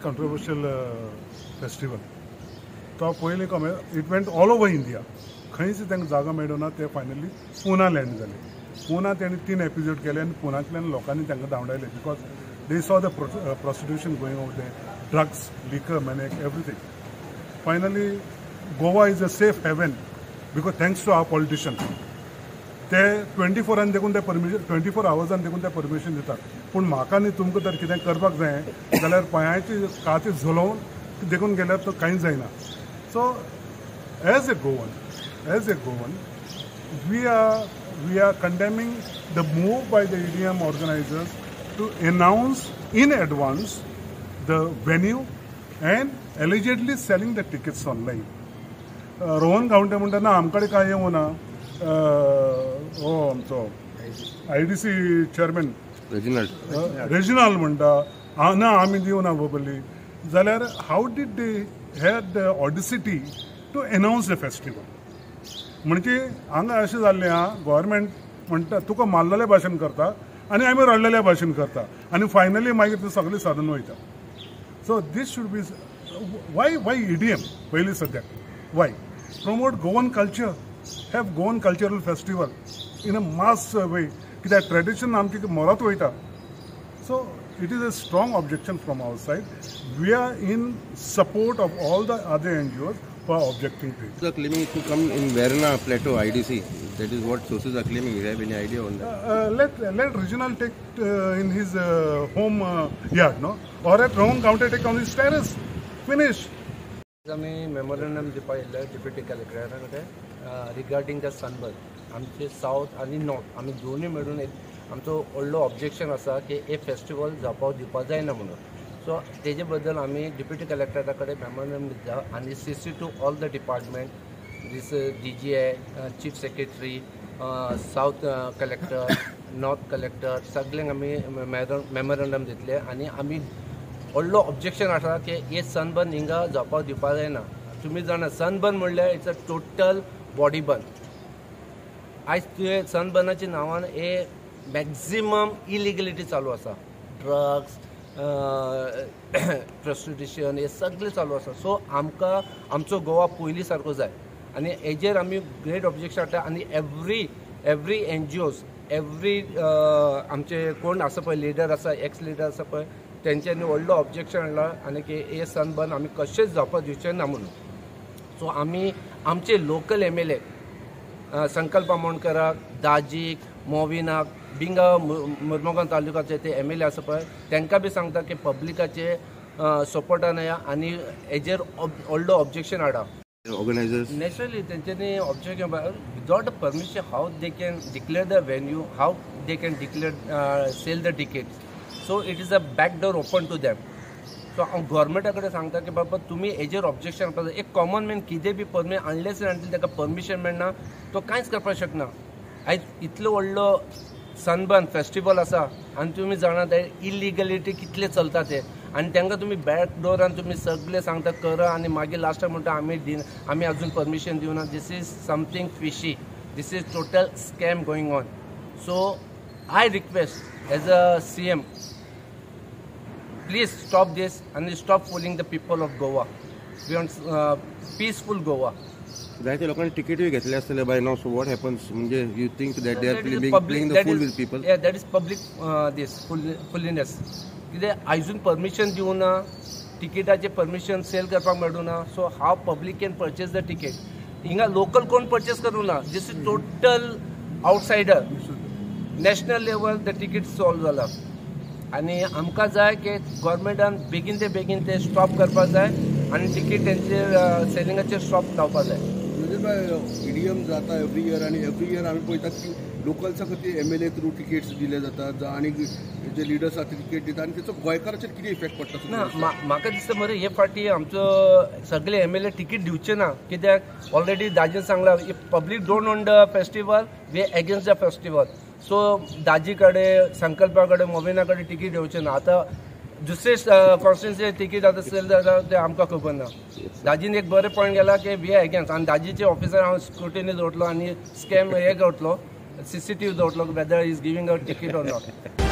Controversial festival. तो पयलीं कमे it went all over India. खंयच तांकां जागा मेळ्ळो ना. ते फायनली पुना लँड जाले. पुना तेणी 3 एपिसोड केले आनी पुनांतल्यान लोकांनी तांकां धांवडायले because they saw the prostitution going over there, drugs, liquor, मॅनेक, everything. Finally Goa is a safe haven because thanks to our politician. ते 24 देखून ते परमिशन 24 आवर्सान देखून ते परमिशन दितात. पूण म्हाका न्ही तुमकां जर कितें करपाक जाय जाल्यार पांयाची काती झुलोवन देखून गेल्यार तो कांयच जायना. So as a Goan we are condemning the move by the EDM organizers to announce in advance the venue and allegedly selling the tickets online. Rohan गांवटे म्हणटा ना आमकडे काय येवं ना. हो आमचो IDC चेअरमॅन रेजिनाल्ड म्हणटा ना आमी दिवना बोबली. जाल्यार how did they had the audacity to announce the festival. म्हणजे हांगा अशें जाल्लें आहा गव्हर्मेंट म्हणटा तुका मारलेले भाशेन करता आनी आमी रडलेल्या भाशेन करता आनी फायनली मागीर तें सगळें साधन वयता. So this should be why EDM पयलीं सद्याक why promote Goan culture, have Goan cultural festival in a mass way कित्याक ट्रेडिशन आमचें मरत वयता. सो it is a strong objection from our side. We are in support of all the other NGOs for objecting to it. They are claiming to come in Verna Plateau IDC. That is what sources are claiming. You have any idea on that? Let Reginald take in his home yard, no? Or at Rowan County take on his terrace. Finish. आम्ही memorandum दिवपाक येयल्ले deputy कलेक्टरा कडेन regarding the sunburn. आमचे south आनी north आमी दोनूय मेळून एक आमचो व्हडलो ऑब्जेक्शन आसा की हे फेस्टिवल जावपाक दिवपाक जायना म्हणून. सो तेजे बद्दल आमी डिप्युटी कलेक्टरा कडेन मेमोरंडम दिता आनी CC to all the department these DGI, chief secretary, south collector, north collector सगळ्यांक आमी मेमोरंडम दितले आनी आमी व्हडलो ऑब्जेक्शन आसा की हे सनबर्न हिंगा जावपाक दिवपाक जायना. तुमी जाणा सनबर्न म्हणल्यार it's a total body burn. आयज तुवें सनबर्नाच्या नांवान हे मॅक्झिमम इलिगलिटी चालू आसा. ड्रग्स, प्रोस्टिट्यूशन हे सगळें चालू आसा. सो आमकां आमचो गोवा पयलीं सारको जाय आनी हेजेर आमी ग्रेट ऑब्जेक्शन हाडटा. आनी एवरी NGOs एवरी आमचे कोण आसा पळय लिडर आसा, एक्स लिडर आसा पळय तेंच्यांनी व्हडलो ऑब्जेक्शन हाडला आनी की हे सनबर्न आमी कशेंच जावपाक दिवचे ना म्हणून. सो आमी आमचे लोकल MLA संकल्प आमोणकराक, दाजीक, मोविनाक, बिंगा मुर्मुगांव तालुकाचे ते MLA आसा पळय तांकां बी सांगता की पब्लिकाचे सपोर्टान या आनी हेजेर व्हडलो ऑब्जेक्शन हाडा. Organizers नॅचरली तेंच्यांनी objection without the permission how they can declare the venue, how they can declare sale the tickets. So it is a back door open to them. So हांव गव्हर्मेंटा कडेन सांगता की बाबा तुमी हेजेर ऑब्जेक्शन करपाक जाय. एक कॉमन मॅन कितें बी परमिशन अनलेस अँटील ताका परमिशन मेळना तो कांयच करपाक शकना. आयज इतलो व्हडलो सनबर्न फेस्टिवल आसा आनी तुमी जाणा इलिगलिटी कितले चलता ते आनी तांकां तुमी बॅक डोरान तुमी सगळे सांगता करा आनी मागीर लास्टाक म्हणटा आमी अजून परमिशन दिवना. This is something fishy. This is total scam going on. So I request as a CM, please stop this and stop fooling the people of Goa. We want peaceful Goa. जायत्या लोकांनी तिकेटूय घेतले आसतले by now. So what happens म्हणजे you think that they are playing the fool with people? Yeah, that is public this foolishness. कित्याक आयजून permission दिवना, तिकेटाचे परमिशन सेल करपाक मेळूना. So how public can purchase the ticket? हिंगा local कोण purchase करूना. This is total outsider. National level the ticket sold जाला आनी आमकां जाय की गव्हर्मेंटान बेगीन ते स्टॉप करपाक जाय आनी तिकेट तेंचेर सेलिंगाचेर स्टॉप लावपाक जाय. EDM जाता एवरी इयर आनी एवरी इयर आमी पळयतात की लोकल्सां खातीर MLA थ्रू टिकेट्स दिले जातात आनी जे लिडर्स आसा ते तिकेट दितात आनी ताचो गोंयकाराचेर कितें इफेक्ट पडटा? ना म्हाका दिसता मरे हे फाटी आमचो सगळे MLA तिकेट दिवचे ना. कित्याक ऑलरेडी दाजीन सांगला if public don't want the festival we against the festival. So Daji कडेन, संकल्पा कडेन, मोविना कडेन तिकेट दिवचे ना. आतां दुसरे कॉन्स्टिट्युन्सी तिकेट आतां सेल जाता ते आमकां खबर ना. दाजीन एक बरे पॉयंट गेला की वी आर अगेन्स्ट आनी दाजीचे ऑफिसर हांव स्क्रुटिनी दवरतलो आनी स्कॅम हे करतलो, CCTV दवरतलो whether is giving a ticket or not.